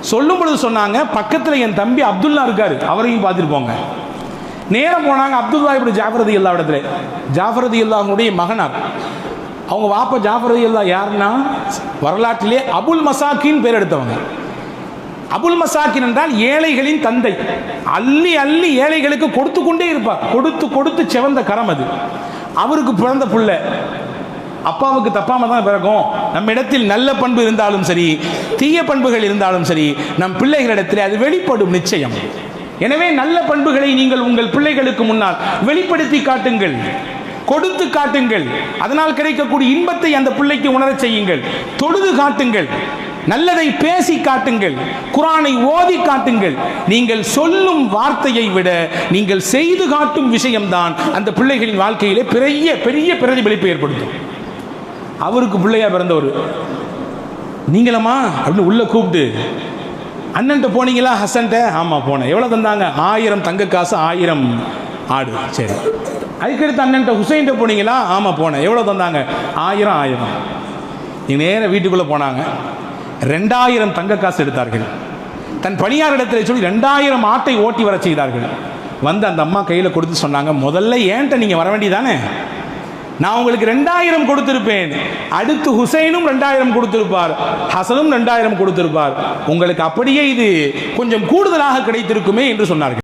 சொல்லும் பொழுது சொன்னாங்க, பக்கத்தில் என் தம்பி அப்துல்லா இருக்காரு, அவரையும் பார்த்துட்டு போங்க. நேரம் போனாங்க. அப்துல்லா இப்படி ஜாஃபர் ரலியல்லாஹு இடத்துல, ஜாஃபர் ரலியல்லாஹுடைய மகனார். அவங்க வாப்பா ஜாஃபர் ரலியல்லாஹு யாருன்னா வரலாற்றிலே அபுல் மசாக்கின் பேர் எடுத்தவங்க. அபுல் மசாக்கின் என்றால் ஏழைகளின் தந்தை. அள்ளி அள்ளி ஏழைகளுக்கு கொடுத்து கொண்டே இருப்பார். கொடுத்து கொடுத்து செவந்த கரம் அது. அவருக்கு பிறந்த புள்ள அப்பாவுக்கு தப்பாம தான் பிறக்கும். நம்ம இடத்தில் நல்ல பண்பு இருந்தாலும் சரி, தீய பண்புகள் இருந்தாலும் சரி, நம் பிள்ளைகளிடத்தில் அது வெளிப்படும் நிச்சயம். எனவே நல்ல பண்புகளை நீங்கள் உங்கள் பிள்ளைகளுக்கு முன்னால் வெளிப்படுத்தி காட்டுங்கள், கொடுத்து காட்டுங்கள். அதனால் கிடைக்கக்கூடிய இன்பத்தை அந்த பிள்ளைக்கு உணரச் செய்யுங்கள். தொழுது காட்டுங்கள், நல்லதை பேசி காட்டுங்கள், குர்ஆனை ஓதி காட்டுங்கள். நீங்கள் சொல்லும் வார்த்தையை விட நீங்கள் செய்து காட்டும் விஷயம்தான் அந்த பிள்ளைகளின் வாழ்க்கையிலே பெரிய பெரிய பிரதிபலிப்பை ஏற்படுத்தும். அவருக்கு பிள்ளையா பிறந்தவர் நீங்களம்மா அப்படின்னு உள்ள கூப்பிட்டு, அண்ணன்ட்ட போனீங்களா ஹசன்ட்ட? ஆமாம் போனேன். எவ்வளோ தந்தாங்க? 1000 தங்க காசு, 1000 ஆடு. சரி. அதுக்கடுத்து அண்ணன்ட்ட ஹுசைன்ட்ட போனீங்களா? ஆமாம் போனேன். எவ்வளோ தந்தாங்க? 1000. நீங்கள் நேராக வீட்டுக்குள்ளே போனாங்க. 2000 தங்க காசு எடுத்தார்கள். தன் பணியார் இடத்துல சொல்லி 2000 ஆட்டை ஓட்டி வர செய்தார்கள். வந்து அந்த அம்மா கையில் கொடுத்து சொன்னாங்க, முதல்ல ஏன்ட்ட நீங்கள் வர வேண்டியதானே, நான் உங்களுக்கு 2000 கொடுத்திருப்பேன். அடுத்து ஹுசைனும் 2000 கொடுத்திருப்பார், ஹசனும் 2000 கொடுத்திருப்பார். உங்களுக்கு அப்படியே இது கொஞ்சம் கூடுதலாக கிடைத்திருக்குமே என்று சொன்னார்கள்.